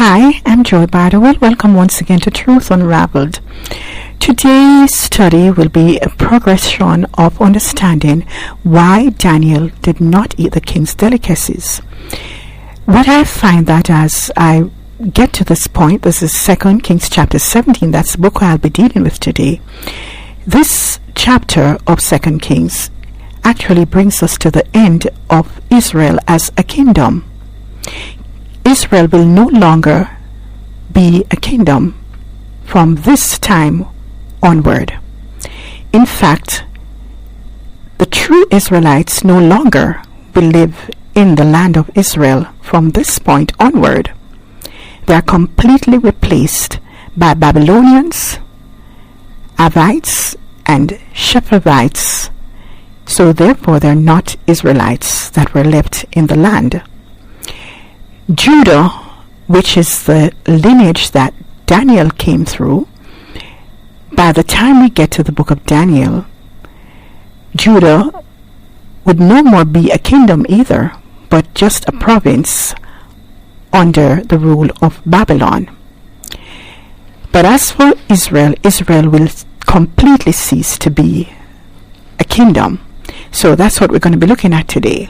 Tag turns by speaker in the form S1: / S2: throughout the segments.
S1: Hi, I'm Joy Bardowell. Welcome once again to Truth Unraveled. Today's study will be a progression of understanding why Daniel did not eat the king's delicacies. What I find that as I get to this point, this is 2 Kings chapter 17, that's the book I'll be dealing with today. This chapter of 2 Kings actually brings us to the end of Israel as a kingdom. Israel will no longer be a kingdom from this time onward. In fact, the true Israelites no longer will live in the land of Israel from this point onward. They are completely replaced by Babylonians, Avites, and Shepherdites. So therefore they are not Israelites that were left in the land. Judah, which is the lineage that Daniel came through, by the time we get to the book of Daniel, Judah would no more be a kingdom either, but just a province under the rule of Babylon. But as for Israel, Israel will completely cease to be a kingdom. So that's what we're going to be looking at today.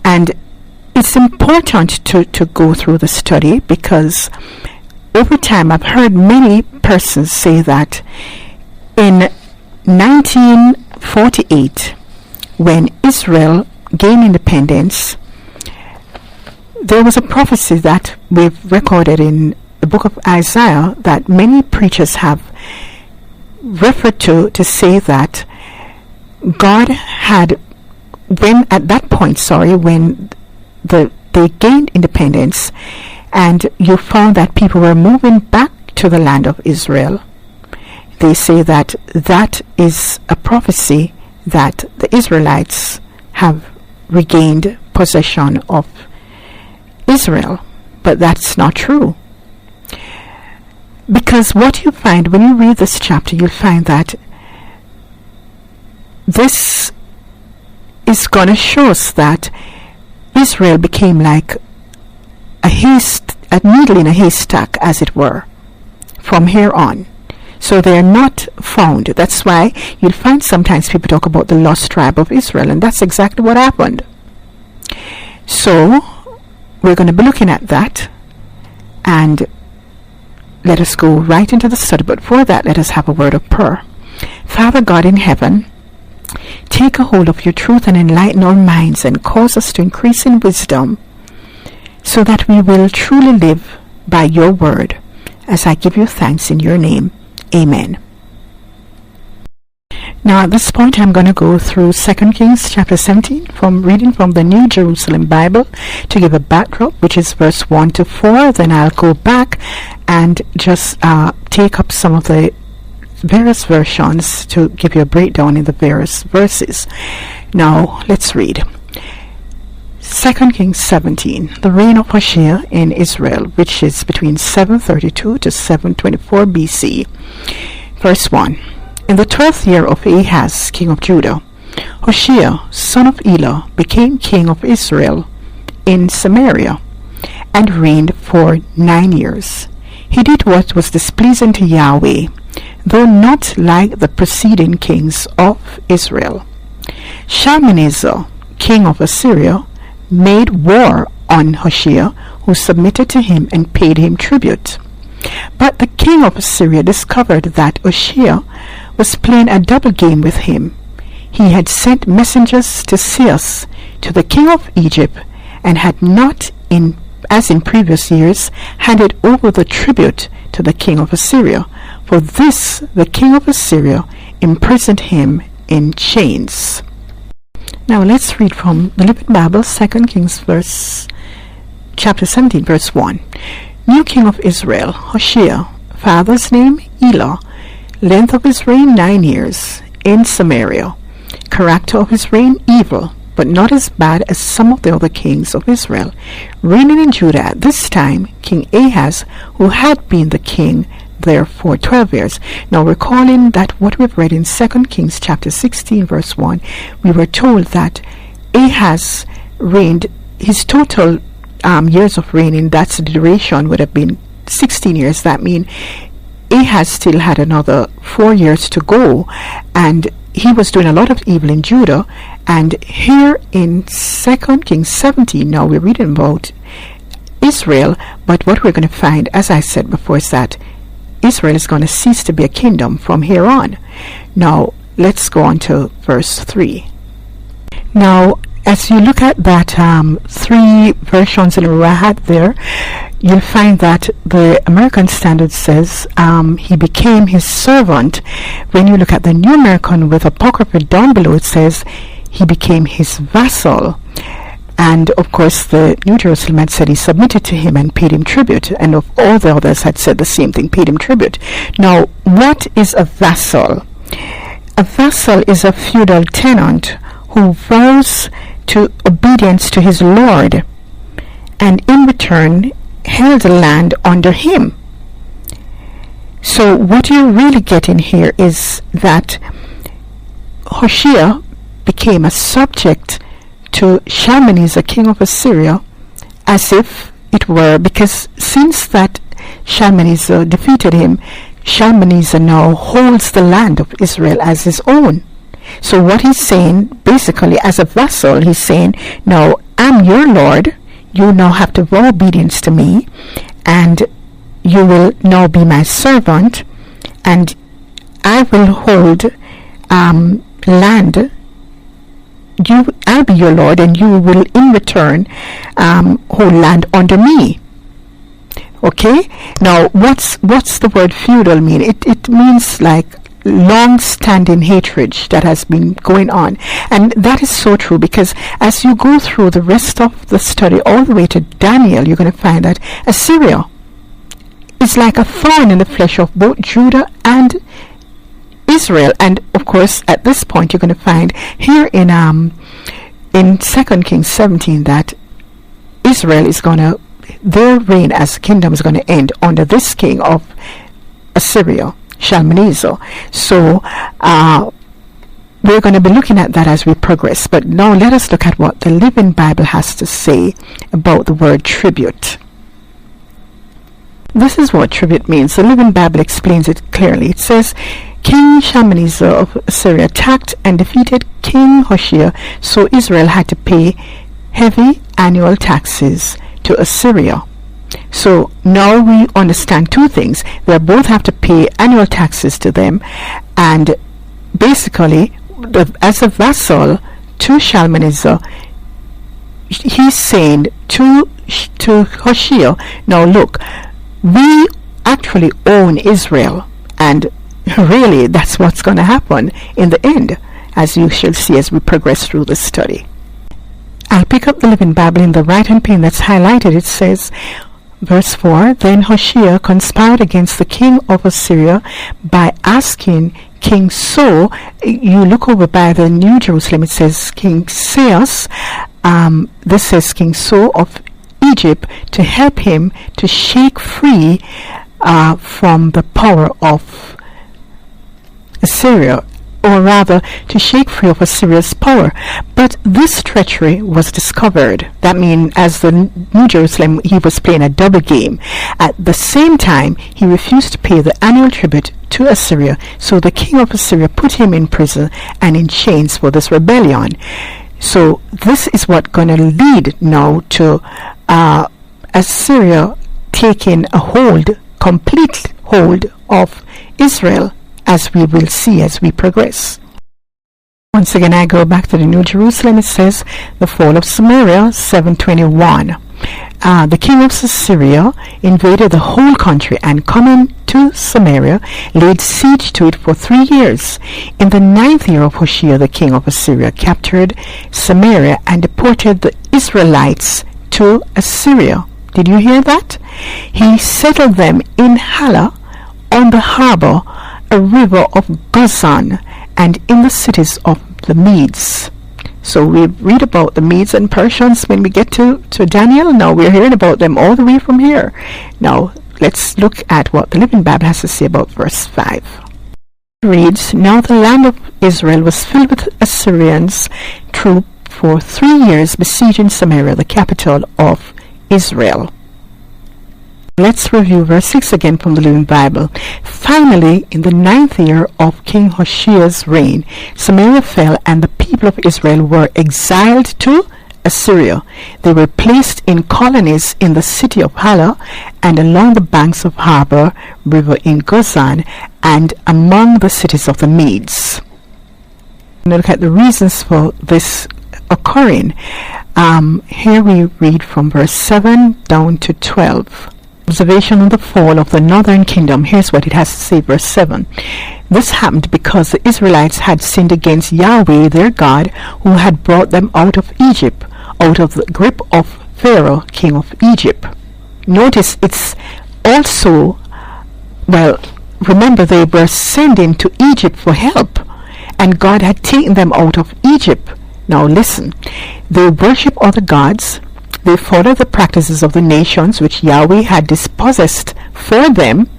S1: And it's important to go through the study because over time I've heard many persons say that in 1948, when Israel gained independence, there was a prophecy that we've recorded in the book of Isaiah that many preachers have referred to say that God had, when they gained independence and you found that people were moving back to the land of Israel, they say that that is a prophecy that the Israelites have regained possession of Israel. But that's not true. Because what you find when you read this chapter, you'll find that this is going to show us that Israel became like a needle in a haystack, as it were, from here on. So they are not found. That's why you'll find sometimes people talk about the lost tribe of Israel, and that's exactly what happened. So we're going to be looking at that, and let us go right into the study. But for that, let us have a word of prayer. Father God in heaven, take a hold of your truth and enlighten our minds and cause us to increase in wisdom so that we will truly live by your word, as I give you thanks in your name. Amen. Now at this point I'm going to go through 2 Kings chapter 17 from reading from the New Jerusalem Bible to give a backdrop, which is verse 1 to 4. Then I'll go back and just take up some of the various versions to give you a breakdown in the various verses. Now let's read 2 Kings 17, the reign of Hoshea in Israel, which is between 732 to 724 BC. Verse 1. In the 12th year of Ahaz, king of Judah, Hoshea, son of Elah, became king of Israel in Samaria, and reigned for 9 years. He did what was displeasing to Yahweh, though not like the preceding kings of Israel. Shalmaneser, king of Assyria, made war on Hoshea, who submitted to him and paid him tribute. But the king of Assyria discovered that Hoshea was playing a double game with him. He had sent messengers to Seus, to the king of Egypt, and had not, as in previous years, handed over the tribute to the king of Assyria. For this the king of Assyria imprisoned him in chains. Now let's read from the Living Bible, 2 Kings chapter 17, verse 1. New king of Israel, Hoshea, father's name Elah, length of his reign 9 years, in Samaria. Character of his reign evil, but not as bad as some of the other kings of Israel. Reigning in Judah at this time, King Ahaz, who had been the king there for 12 years. Now recalling that what we've read in 2 Kings chapter 16 verse 1, we were told that Ahaz reigned, his total years of reigning, that's the duration would have been 16 years. That means Ahaz still had another 4 years to go, and he was doing a lot of evil in Judah. And here in 2 Kings 17, now we're reading about Israel, but what we're going to find, as I said before, is that Israel is going to cease to be a kingdom from here on. Now, let's go on to verse 3. Now, as you look at that 3 versions in Rahat there, you'll find that the American Standard says he became his servant. When you look at the New American with Apocrypha down below, it says he became his vassal. And of course the New Jerusalem had said he submitted to him and paid him tribute, and of all the others had said the same thing, paid him tribute. Now, what is a vassal? A vassal is a feudal tenant who vows to obedience to his lord, and in return held the land under him. So what you're really getting here is that Hoshea became a subject to Shalmaneser, king of Assyria, as if it were, because since that Shalmaneser defeated him, Shalmaneser now holds the land of Israel as his own. So what he's saying, basically, as a vassal, he's saying, now I'm your lord, you now have to vow obedience to me, and you will now be my servant, and I will hold land. I'll be your lord, and you will in return hold land under me. Okay, now what's the word feudal mean? It means like long-standing hatred that has been going on, and that is so true, because as you go through the rest of the study all the way to Daniel, you're going to find that Assyria is like a thorn in the flesh of both Judah and Israel. And of course at this point you're going to find here in 2 Kings 17 that Israel is going to, their reign as kingdom is going to end under this king of Assyria, Shalmaneser. So we're going to be looking at that as we progress, but now let us look at what the Living Bible has to say about the word tribute. This is what tribute means. The Living Bible explains it clearly. It says, King Shalmaneser of Assyria attacked and defeated King Hoshea, so Israel had to pay heavy annual taxes to Assyria. So now we understand two things. They both have to pay annual taxes to them, and basically, as a vassal to Shalmaneser, he's saying to Hoshea, now look, we actually own Israel, and really that's what's going to happen in the end, as you shall see as we progress through the study. I'll pick up the Living Bible in the right hand pane that's highlighted. It says, verse 4, then Hoshea conspired against the king of Assyria by asking King So, you look over by the New Jerusalem, it says King Seus, this says King So of Egypt, to help him to shake free from the power of Assyria, or rather to shake free of Assyria's power. But this treachery was discovered. That means as the New Jerusalem, he was playing a double game. At the same time, he refused to pay the annual tribute to Assyria, so the king of Assyria put him in prison and in chains for this rebellion. So this is what's going to lead now to Assyria taking a hold, complete hold of Israel, as we will see as we progress. Once again, I go back to the New Jerusalem. It says the fall of Samaria, 721. The king of Assyria invaded the whole country, and coming to Samaria, laid siege to it for 3 years. In the 9th year of Hoshea, the king of Assyria captured Samaria and deported the Israelites to Assyria. Did you hear that? He settled them in Hala, on the harbor, a river of Gozan, and in the cities of the Medes. So we read about the Medes and Persians when we get to Daniel. Now we're hearing about them all the way from here. Now let's look at what the Living Bible has to say about verse 5. It reads, now the land of Israel was filled with Assyrians' troops for 3 years, besieging Samaria, the capital of Israel. Let's review verse 6 again from the Living Bible. Finally, in the 9th year of King Hoshea's reign, Samaria fell, and the people of Israel were exiled to Assyria. They were placed in colonies in the city of Hala and along the banks of Harbor River in Gozan and among the cities of the Medes. Look at the reasons for this occurring. Here we read from verse 7 down to 12. Observation on the fall of the northern kingdom. Here's what it has to say, verse 7. This happened because the Israelites had sinned against Yahweh their God, who had brought them out of Egypt, out of the grip of Pharaoh, king of Egypt. Notice it's also, remember they were sending to Egypt for help, and God had taken them out of Egypt. Now listen, they worship other gods. They followed the practices of the nations which Yahweh had dispossessed for them.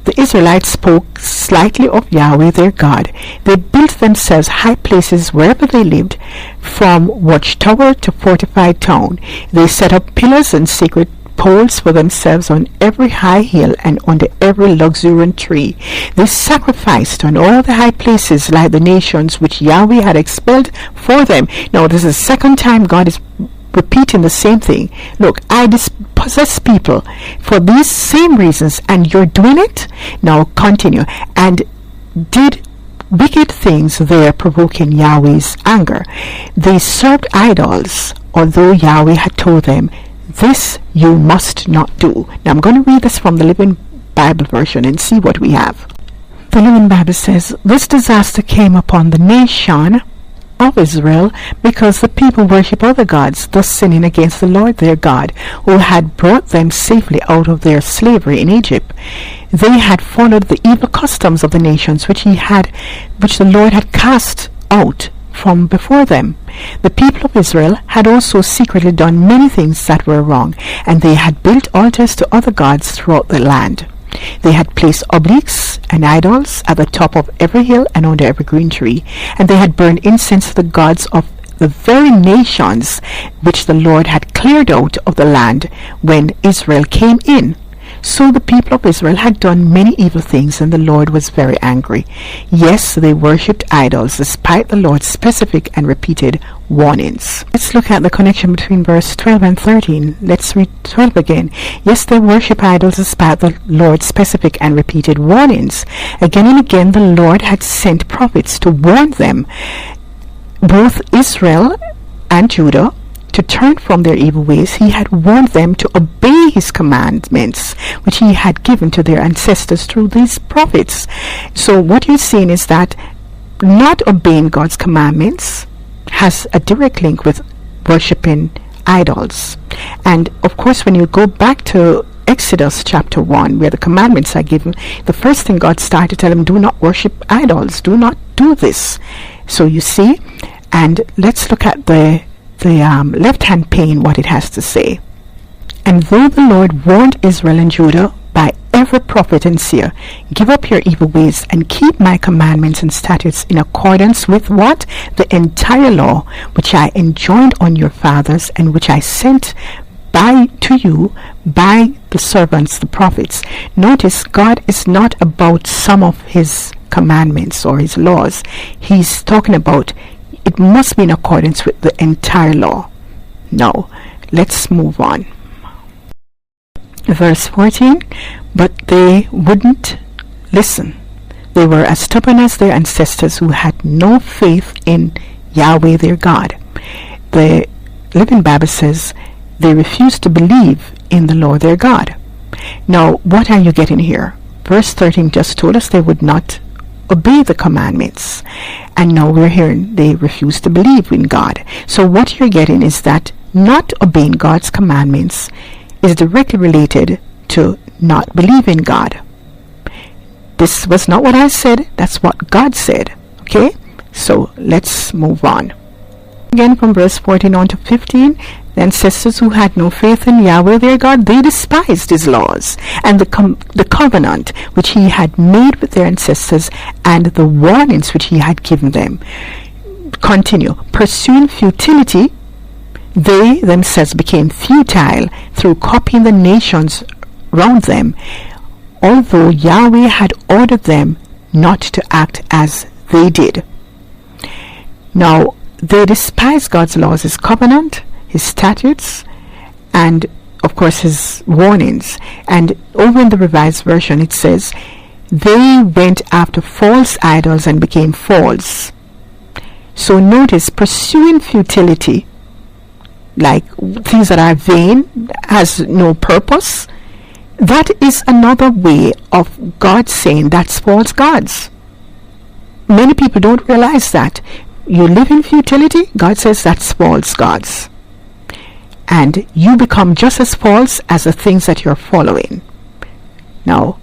S1: The Israelites spoke slightly of Yahweh their God. They built themselves high places wherever they lived, from watchtower to fortified town. They set up pillars and sacred poles for themselves on every high hill and under every luxuriant tree. They sacrificed on all the high places like the nations which Yahweh had expelled for them. Now this is the second time God is repeating the same thing. Look, I dispossess people for these same reasons, and you're doing it? Now continue. And did wicked things there, provoking Yahweh's anger. They served idols, although Yahweh had told them, this you must not do. Now I'm going to read this from the Living Bible version and see what we have. The Living Bible says, this disaster came upon the nation of Israel because the people worship other gods, thus sinning against the Lord their God, who had brought them safely out of their slavery in Egypt. They had followed the evil customs of the nations which the Lord had cast out from before them. The people of Israel had also secretly done many things that were wrong, and they had built altars to other gods throughout the land. They had placed obelisks and idols at the top of every hill and under every green tree, and they had burned incense to the gods of the very nations which the Lord had cleared out of the land when Israel came in. So the people of Israel had done many evil things, and the Lord was very angry. Yes, they worshipped idols despite the Lord's specific and repeated warnings. Let's look at the connection between verse 12 and 13. Let's read 12 again. Yes, they worship idols despite the Lord's specific and repeated warnings. Again and again the Lord had sent prophets to warn them, both Israel and Judah, to turn from their evil ways. He had warned them to obey his commandments, which he had given to their ancestors through these prophets. So what you're seeing is that not obeying God's commandments has a direct link with worshipping idols. And of course, when you go back to Exodus chapter 1, where the commandments are given, the first thing God started to tell them, do not worship idols, do not do this. So you see, and let's look at the left-hand pane, what it has to say. And though the Lord warned Israel and Judah by every prophet and seer, give up your evil ways and keep my commandments and statutes in accordance with what? The entire law which I enjoined on your fathers, and which I sent to you by the servants, the prophets. Notice, God is not about some of his commandments or his laws. He's talking about it must be in accordance with the entire law. Now, let's move on. Verse 14, but they wouldn't listen. They were as stubborn as their ancestors who had no faith in Yahweh their God. The Living Bible says they refused to believe in the Lord their God. Now, what are you getting here? Verse 13 just told us they would not obey the commandments, and now we're hearing they refuse to believe in God. So what you're getting is that not obeying God's commandments is directly related to not believing God. This was not what I said, that's what God said. Okay, so let's move on. Again, from verse 14 on to 15, the ancestors who had no faith in Yahweh their God, they despised his laws and the covenant which he had made with their ancestors, and the warnings which he had given them. Continue. Pursuing futility, They themselves became futile through copying the nations round them, although Yahweh had ordered them not to act as they did. Now, they despised God's laws, his covenant, his statutes, and of course his warnings. And over in the Revised Version it says, they went after false idols and became false. So notice, pursuing futility, like things that are vain, has no purpose, that is another way of God saying that's false gods. Many people don't realize that. You live in futility, God says that's false gods. And you become just as false as the things that you're following. Now,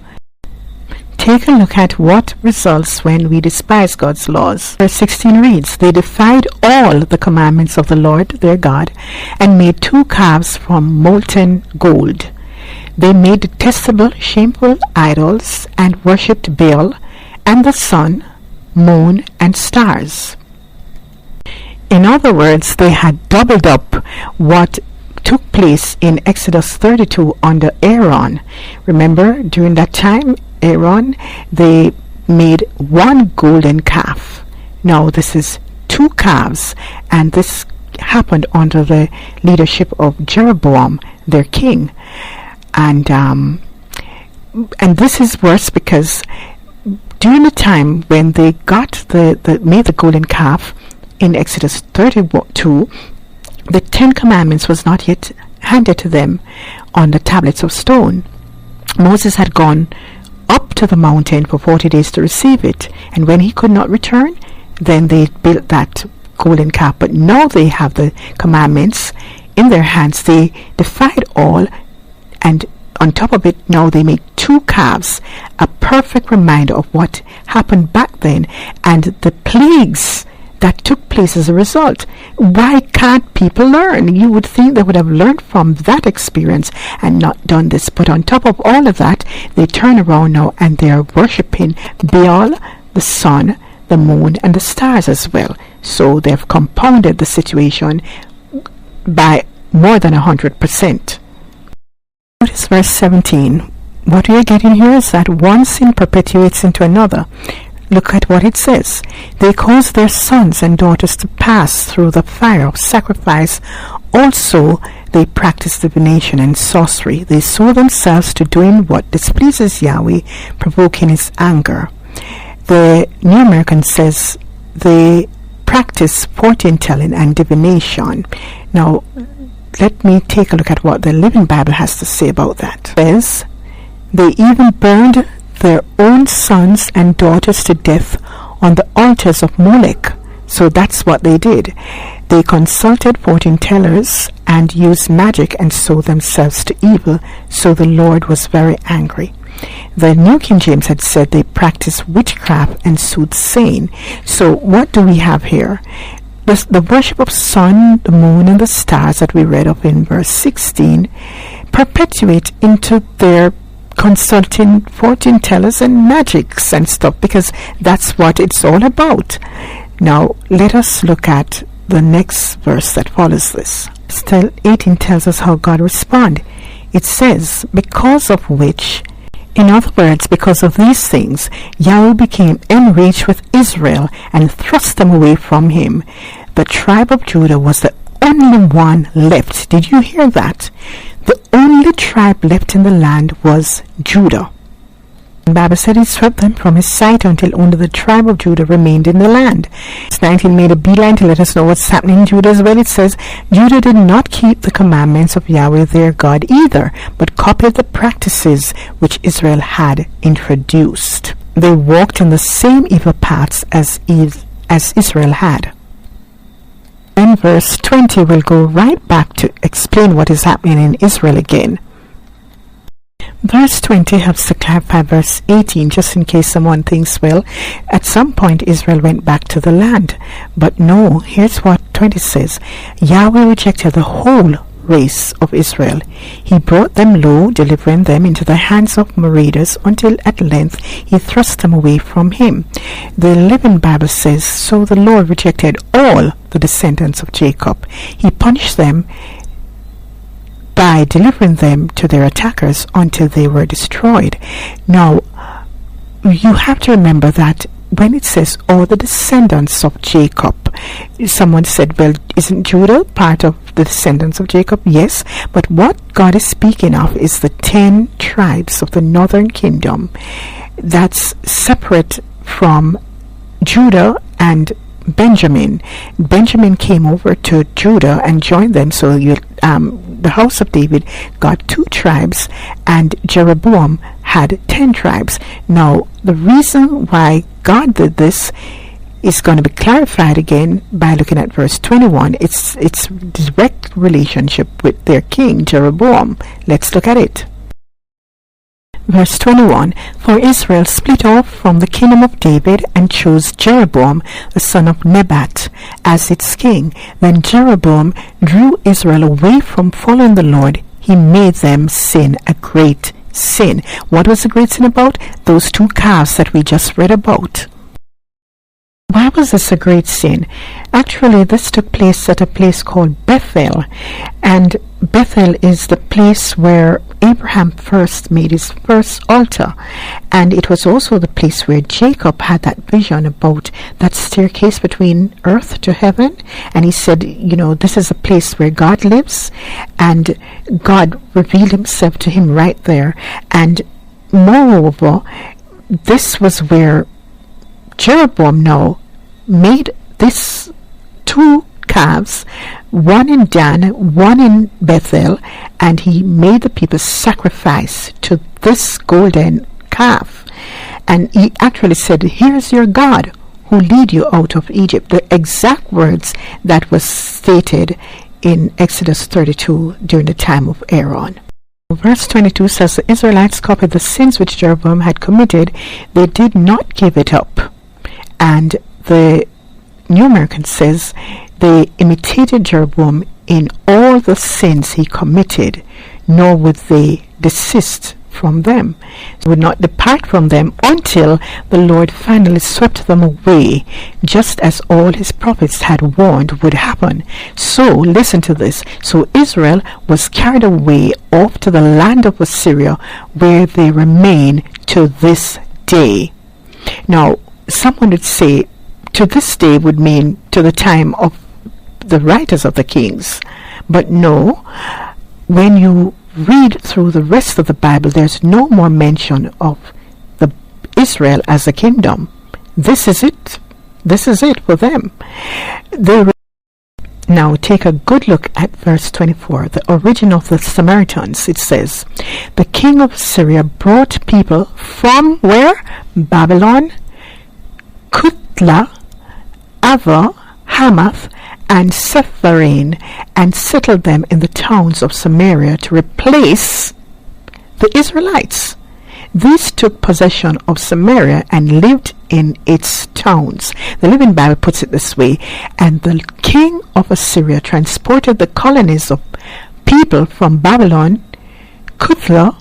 S1: take a look at what results when we despise God's laws. Verse 16 reads, they defied all the commandments of the Lord their God, and made 2 calves from molten gold. They made detestable, shameful idols, and worshipped Baal, and the sun, moon, and stars. In other words, they had doubled up what took place in Exodus 32 under Aaron. Remember, during that time, Aaron, they made 1 golden calf. Now this is 2 calves, and this happened under the leadership of Jeroboam, their king. And this is worse because during the time when they got made the golden calf in Exodus 32, the 10 commandments was not yet handed to them on the tablets of stone. Moses had gone up to the mountain for 40 days to receive it, and when he could not return, then they built that golden calf. But now they have the commandments in their hands. They defied all, and on top of it, now they make 2 calves, a perfect reminder of what happened back then and the plagues that took place as a result. Why can't people learn? You would think they would have learned from that experience and not done this. But on top of all of that, they turn around now and they are worshipping Baal, the sun, the moon, and the stars as well. So they've compounded the situation by more than 100%. Notice verse 17. What we are getting here is that one sin perpetuates into another. Look at what it says. They caused their sons and daughters to pass through the fire of sacrifice. Also, they practiced divination and sorcery. They sold themselves to doing what displeases Yahweh, provoking his anger. The New American says they practice fortune telling and divination. Now, let me take a look at what the Living Bible has to say about that. It says, they even burned their own sons and daughters to death on the altars of Molech. So that's what they did. They consulted fortune tellers and used magic and sold themselves to evil. So the Lord was very angry. The New King James had said they practiced witchcraft and soothsaying. So what do we have here? The worship of sun, the moon, and the stars that we read of in verse 16 perpetuate into their consulting fortune tellers and magics and stuff, because that's what it's all about. Now let us look at the next verse that follows this. Verse 18 tells us how God responded. It says, because of which, in other words, because of these things, Yahweh became enraged with Israel and thrust them away from him. The tribe of Judah was the only one left. Did you hear that? The only tribe left in the land was Judah. The Bible said he swept them from his sight until only the tribe of Judah remained in the land. Verse 19 made a beeline to let us know what's happening in Judah as well. It says, Judah did not keep the commandments of Yahweh their God either, but copied the practices which Israel had introduced. They walked in the same evil paths as Israel had. And verse 20 will go right back to explain what is happening in Israel again. Verse 20 helps to clarify verse 18, just in case someone thinks, well, at some point Israel went back to the land. But no, here's what 20 says. Yahweh rejected the whole race of Israel. He brought them low, delivering them into the hands of marauders, until at length he thrust them away from him. The Living Bible says, so the Lord rejected all the descendants of Jacob. He punished them by delivering them to their attackers until they were destroyed. Now, you have to remember that when it says all the descendants of Jacob, someone said, well, isn't Judah part of the descendants of Jacob? Yes, but what God is speaking of is the 10 tribes of the northern kingdom that's separate from Judah and Benjamin. Benjamin came over to Judah and joined them, so the house of David got 2 tribes, and Jeroboam had 10 tribes. Now, the reason why God did this is going to be clarified again by looking at verse 21. It's direct relationship with their king, Jeroboam. Let's look at it. Verse 21, for Israel split off from the kingdom of David and chose Jeroboam, the son of Nebat, as its king. Then Jeroboam drew Israel away from following the Lord. He made them sin a great sin. What was the great sin about? Those 2 calves that we just read about. Why was this a great sin? Actually, this took place at a place called Bethel, and Bethel is the place where Abraham first made his first altar, and it was also the place where Jacob had that vision about that staircase between earth to heaven, and he said, this is a place where God lives, and God revealed himself to him right there. And moreover, this was where Jeroboam now made this 2 calves, one in Dan, one in Bethel, and he made the people sacrifice to this golden calf. And he actually said, here's your God who lead you out of Egypt. The exact words that was stated in Exodus 32 during the time of Aaron. Verse 22 says, the Israelites copied the sins which Jeroboam had committed. They did not give it up. And the New American says, they imitated Jeroboam in all the sins he committed, nor would they desist from them. They would not depart from them until the Lord finally swept them away, just as all his prophets had warned would happen. So, listen to this. So Israel was carried away off to the land of Assyria, where they remain to this day. Now, someone would say, to this day would mean to the time of the writers of the Kings. But no, when you read through the rest of the Bible, there's no more mention of the Israel as a kingdom. This is it. This is it for them. Now take a good look at verse 24, the origin of the Samaritans. It says, the king of Assyria brought people from where? Babylon, Kutla, Ava, Hamath, and Sepharvaim, and settled them in the towns of Samaria to replace the Israelites. These took possession of Samaria and lived in its towns. The Living Bible puts it this way, and the king of Assyria transported the colonies of people from Babylon, Kutla,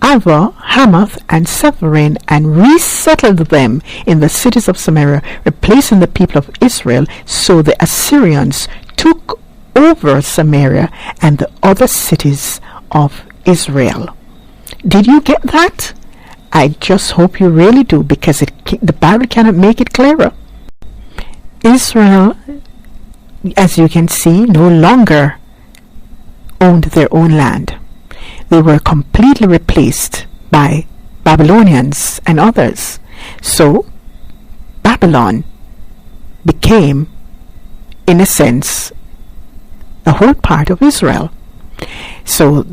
S1: Ava, Hamath, and Sepharvaim, and resettled them in the cities of Samaria, replacing the people of Israel. So the Assyrians took over Samaria and the other cities of Israel. Did you get that? I just hope you really do, because the Bible cannot make it clearer. Israel, as you can see, no longer owned their own land. They were completely replaced by Babylonians and others. So Babylon became, in a sense, a whole part of Israel. So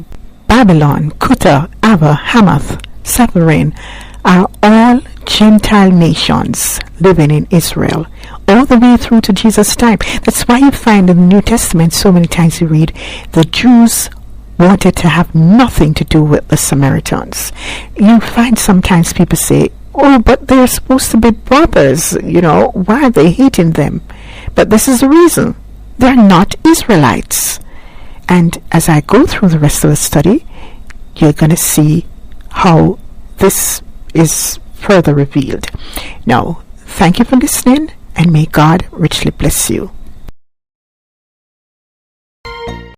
S1: Babylon, Kuta, Ava, Hamath, Sepharvaim are all Gentile nations living in Israel, all the way through to Jesus' time. That's why you find in the New Testament so many times you read the Jews wanted to have nothing to do with the Samaritans. You find sometimes people say, oh, but they're supposed to be brothers, why are they hating them? But this is the reason. They're not Israelites. And as I go through the rest of the study, you're going to see how this is further revealed. Now, thank you for listening, and may God richly bless you.